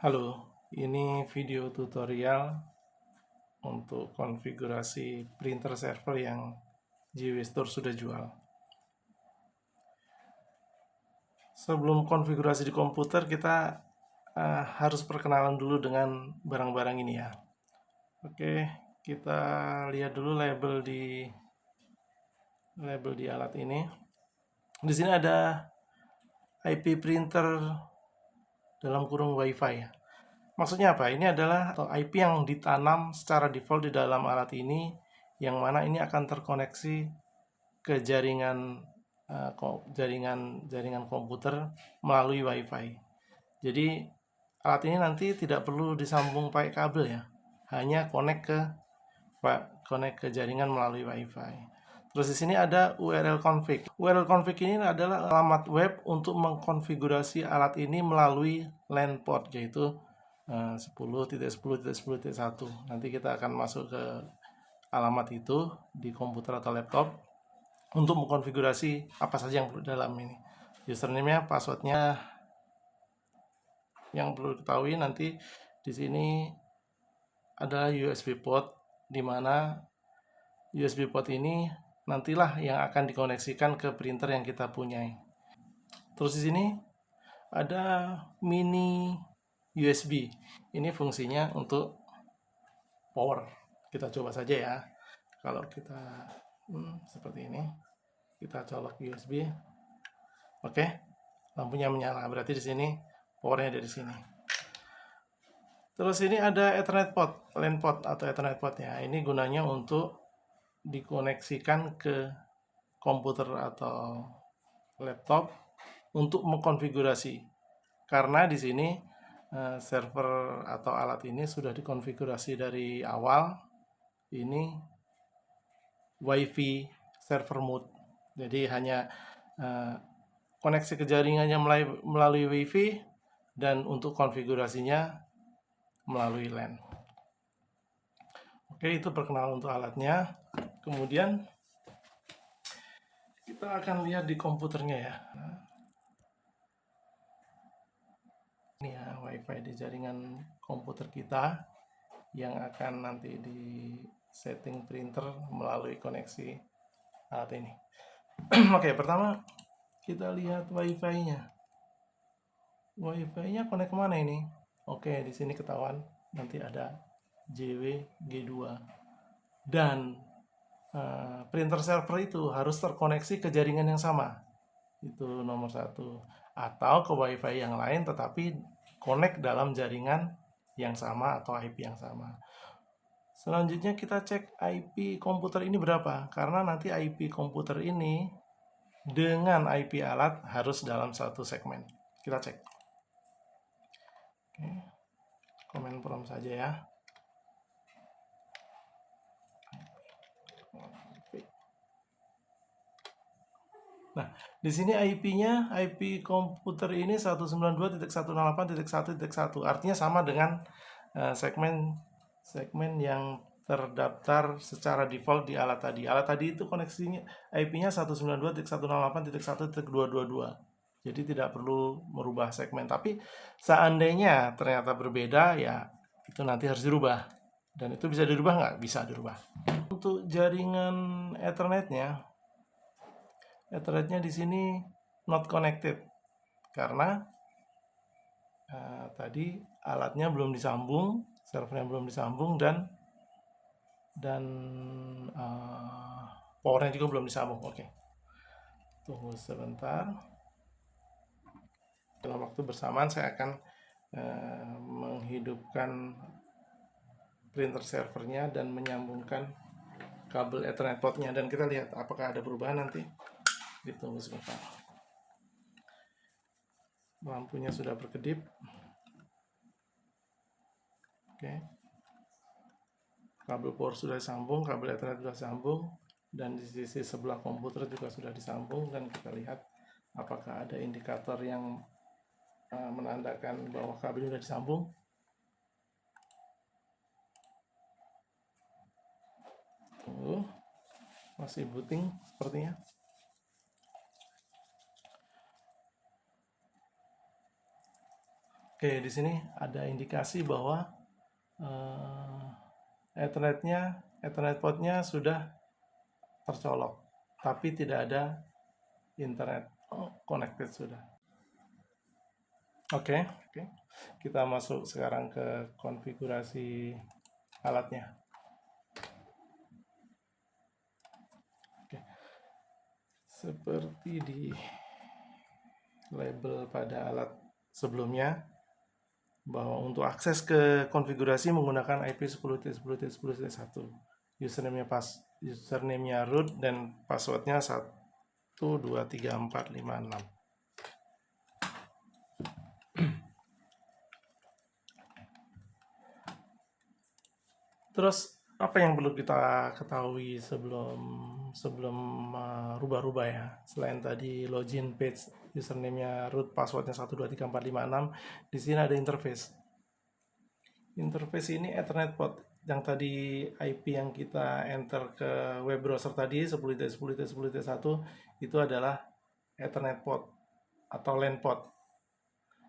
Halo, ini video tutorial untuk konfigurasi printer server yang JW Store sudah jual. Sebelum konfigurasi di komputer, kita harus perkenalan dulu dengan barang-barang ini ya. Oke, kita lihat dulu label di alat ini. Di sini ada IP printer dalam kurung WiFi ya. Maksudnya apa? Ini adalah IP yang ditanam secara default di dalam alat ini, yang mana ini akan terkoneksi ke jaringan komputer melalui WiFi. Jadi alat ini nanti tidak perlu disambung pakai kabel ya, hanya connect ke jaringan melalui WiFi. Terus di sini ada URL config. URL config ini adalah alamat web untuk mengkonfigurasi alat ini melalui LAN port, yaitu 10.10.10.1. Nanti kita akan masuk ke alamat itu di komputer atau laptop untuk mengkonfigurasi apa saja yang perlu dalam ini. Username-nya, password-nya yang perlu diketahui. Nanti di sini adalah USB port, di mana USB port ini nantilah yang akan dikoneksikan ke printer yang kita punyai. Terus di sini ada mini USB. Ini fungsinya untuk power. Kita coba saja ya. Kalau kita seperti ini, kita colok USB. Oke, lampunya menyala. Berarti di sini powernya dari sini. Terus ini ada Ethernet port, LAN port atau Ethernet port ya. Ini gunanya untuk dikoneksikan ke komputer atau laptop untuk mengkonfigurasi. Karena di sini server atau alat ini sudah dikonfigurasi dari awal. Ini WiFi server mode. Jadi hanya koneksi ke jaringannya melalui WiFi, dan untuk konfigurasinya melalui LAN. Oke, itu perkenalan untuk alatnya. Kemudian kita akan lihat di komputernya ya. Ini ya WiFi di jaringan komputer kita yang akan nanti di setting printer melalui koneksi alat ini. Oke, pertama kita lihat WiFi-nya. WiFi-nya connect kemana ini? Oke, di sini ketahuan nanti ada JW G2. Dan printer server itu harus terkoneksi ke jaringan yang sama. Itu nomor satu. Atau ke WiFi yang lain tetapi connect dalam jaringan yang sama atau IP yang sama. Selanjutnya kita cek IP komputer ini berapa, karena nanti IP komputer ini dengan IP alat harus dalam satu segmen. Kita cek. Oke. Command prompt saja ya. Nah, di sini IP-nya, IP komputer ini 192.168.1.1, artinya sama dengan segmen yang terdaftar secara default di alat tadi. Alat tadi itu koneksinya IP-nya 192.168.1.222. Jadi tidak perlu merubah segmen. Tapi seandainya ternyata berbeda, ya itu nanti harus dirubah. Dan itu bisa dirubah nggak? Bisa dirubah. Untuk jaringan Ethernetnya di sini not connected karena tadi alatnya belum disambung, servernya belum disambung, dan powernya juga belum disambung. Oke, tunggu sebentar. Dalam waktu bersamaan saya akan menghidupkan printer servernya dan menyambungkan kabel Ethernet portnya, dan kita lihat apakah ada perubahan nanti. Ditunggu sebentar. Lampunya sudah berkedip. Oke. Kabel power sudah disambung, kabel Ethernet sudah disambung, dan di sisi sebelah komputer juga sudah disambung, dan kita lihat apakah ada indikator yang menandakan bahwa kabel sudah disambung. Tunggu, masih booting sepertinya. Oke, di sini ada indikasi bahwa Ethernet portnya sudah tercolok, tapi tidak ada internet connected sudah. Oke, kita masuk sekarang ke konfigurasi alatnya. Oke, seperti di label pada alat sebelumnya, bahwa untuk akses ke konfigurasi menggunakan IP 10.10.10.1. Username-nya root dan passwordnya 123456. Terus apa yang perlu kita ketahui sebelum rubah-rubah ya? Selain tadi login page, username-nya root, passwordnya 123456, di sini ada interface. Interface ini Ethernet port yang tadi IP yang kita enter ke web browser tadi 10.10.10.1 itu adalah Ethernet port atau LAN port.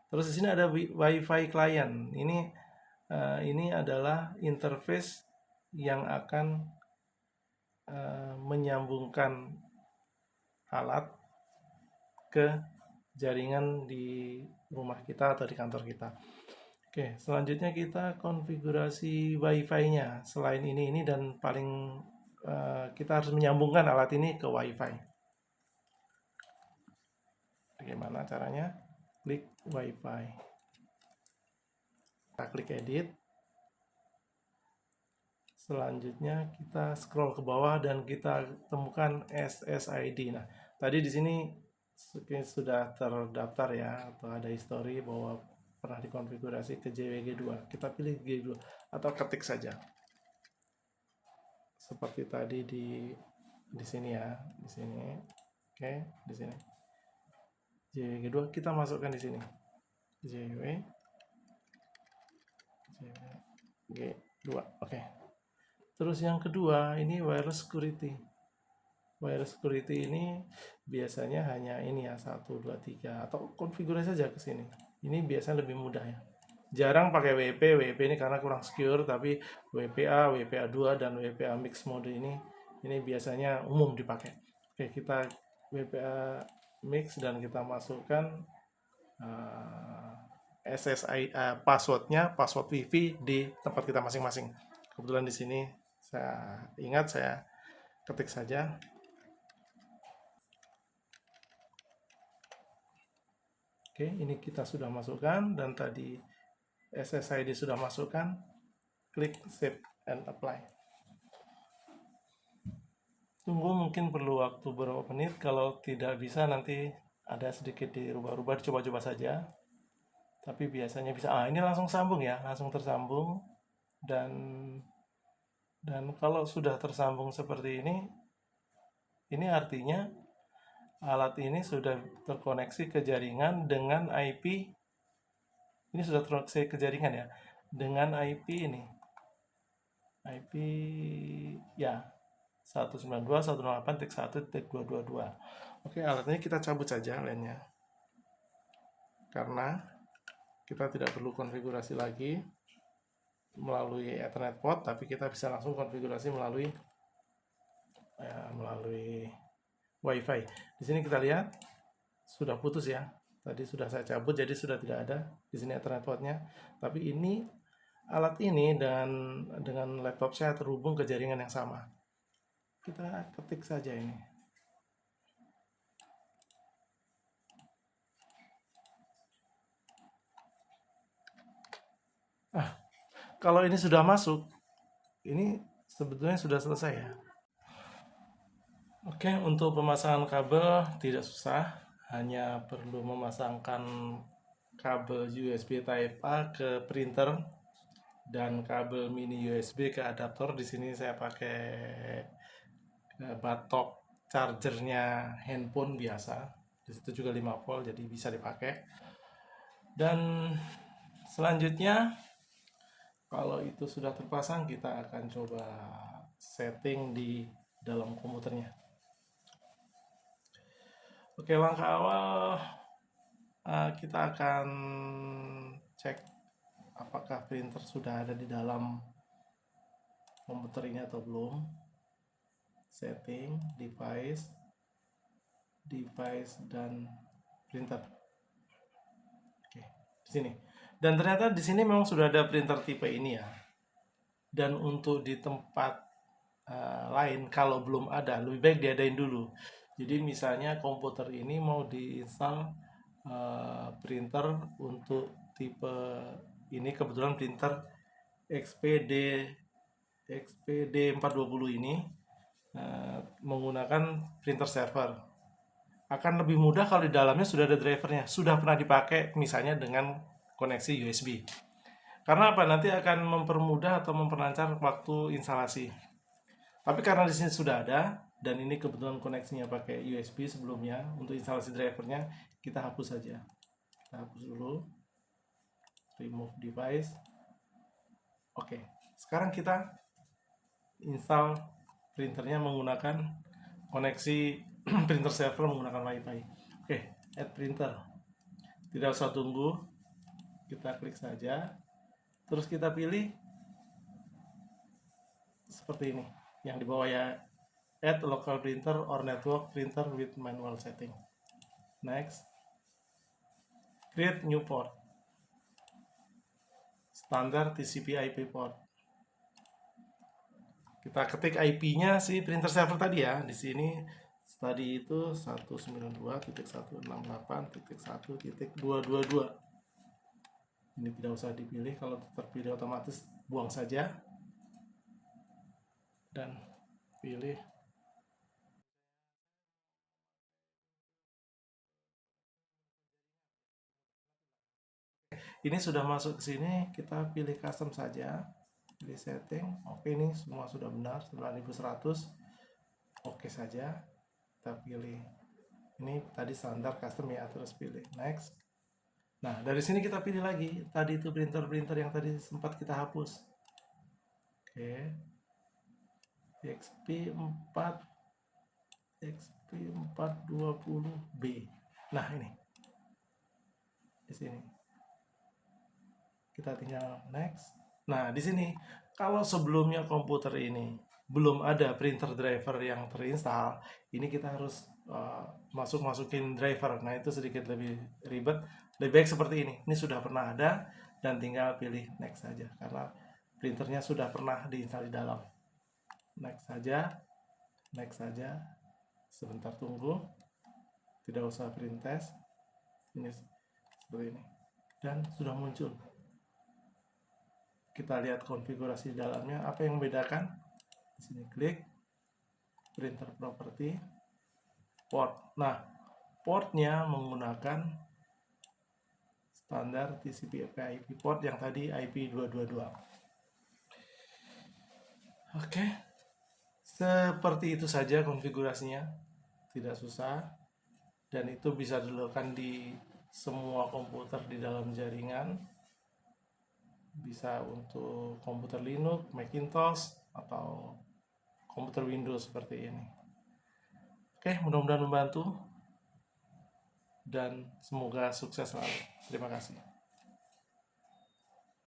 Terus di sini ada Wi-Fi client. Ini adalah interface yang akan menyambungkan alat ke jaringan di rumah kita atau di kantor kita. Oke, selanjutnya kita konfigurasi Wi-Fi-nya. Selain ini dan paling kita harus menyambungkan alat ini ke Wi-Fi. Bagaimana caranya? Klik Wi-Fi. Kita klik edit. Selanjutnya kita scroll ke bawah dan kita temukan SSID. Nah, tadi di sini sudah terdaftar ya, atau ada history bahwa pernah dikonfigurasi ke JWG2. Kita pilih G2 atau ketik saja. Seperti tadi di sini ya, di sini. Oke, di sini. JWG2 kita masukkan di sini. JWG2. Oke. Terus yang kedua, ini wireless security. Wireless security ini biasanya hanya ini ya, 1 2 3 atau konfigurasi saja ke sini. Ini biasanya lebih mudah ya. Jarang pakai WP ini karena kurang secure, tapi WPA, WPA2 dan WPA mix mode ini biasanya umum dipakai. Oke, kita WPA mix dan kita masukkan SSI passwordnya, password WiFi di tempat kita masing-masing. Kebetulan di sini saya ingat, saya ketik saja. Oke, ini kita sudah masukkan dan tadi SSID sudah masukkan. Klik save and apply. Tunggu, mungkin perlu waktu beberapa menit. Kalau tidak bisa nanti ada sedikit dirubah-rubah, coba-coba saja. Tapi biasanya bisa. Ini langsung sambung ya, langsung tersambung. Dan kalau sudah tersambung seperti ini artinya alat ini sudah terkoneksi ke jaringan dengan IP. Ini sudah terkoneksi ke jaringan ya, dengan IP ini. IP ya 192.168.1.222. Oke, alat ini kita cabut saja LAN-nya. Karena kita tidak perlu konfigurasi lagi melalui Ethernet port, tapi kita bisa langsung konfigurasi melalui Wi-Fi. Di sini kita lihat sudah putus ya. Tadi sudah saya cabut, jadi sudah tidak ada di sini Ethernet portnya. Tapi ini alat ini dan dengan laptop saya terhubung ke jaringan yang sama. Kita ketik saja ini. Kalau ini sudah masuk, ini sebetulnya sudah selesai ya. Oke, untuk pemasangan kabel tidak susah, hanya perlu memasangkan kabel USB Type A ke printer dan kabel mini USB ke adaptor. Di sini saya pakai batok chargernya handphone biasa. Di situ juga 5 volt, jadi bisa dipakai. Dan selanjutnya, kalau itu sudah terpasang, kita akan coba setting di dalam komputernya. Oke, langkah awal kita akan cek apakah printer sudah ada di dalam komputer ini atau belum. Setting, device, dan printer. Oke, di sini. Dan ternyata di sini memang sudah ada printer tipe ini ya. Dan untuk di tempat lain kalau belum ada, lebih baik diadain dulu. Jadi misalnya komputer ini mau diinstal printer untuk tipe ini, kebetulan printer XPD 420 ini menggunakan printer server. Akan lebih mudah kalau di dalamnya sudah ada drivernya, sudah pernah dipakai misalnya dengan koneksi USB. Karena apa? Nanti akan mempermudah atau memperlancar waktu instalasi. Tapi karena di sini sudah ada dan ini kebetulan koneksinya pakai USB sebelumnya, untuk instalasi drivernya kita hapus saja. Kita hapus dulu. Remove device. Oke. Sekarang kita install printernya menggunakan koneksi printer server menggunakan WiFi. Oke, add printer. Tidak usah tunggu. Kita klik saja. Terus kita pilih seperti ini yang di bawah ya, add local printer or network printer with manual setting. Next, create new port, standar TCP/IP port. Kita ketik IP-nya si printer server tadi ya. Di sini tadi itu 192.168.1.222. Ini tidak usah dipilih, kalau terpilih otomatis buang saja dan pilih ini. Sudah masuk ke sini, kita pilih custom saja, pilih setting. Oke, ini semua sudah benar, 9100. Oke saja, kita pilih ini tadi standar custom ya, terus pilih next. Nah, dari sini kita pilih lagi tadi itu printer yang tadi sempat kita hapus. Oke, XP420B. Nah, ini di sini kita tinggal next. Nah, di sini kalau sebelumnya komputer ini belum ada printer driver yang terinstall, ini kita harus masukin driver. Nah, itu sedikit lebih ribet. Lebih baik seperti ini. Ini sudah pernah ada dan tinggal pilih next saja karena printernya sudah pernah diinstal di dalam. Next saja. Next saja. Sebentar tunggu. Tidak usah print test. Ini seperti ini. Dan sudah muncul. Kita lihat konfigurasi di dalamnya, apa yang membedakan. Di sini klik printer property, port. Nah, portnya menggunakan standar TCP/IP port yang tadi IP222. Oke, seperti itu saja konfigurasinya, tidak susah, dan itu bisa dilakukan di semua komputer di dalam jaringan. Bisa untuk komputer Linux, Macintosh, atau komputer Windows seperti ini. Oke, mudah-mudahan membantu dan semoga sukses selalu. Terima kasih.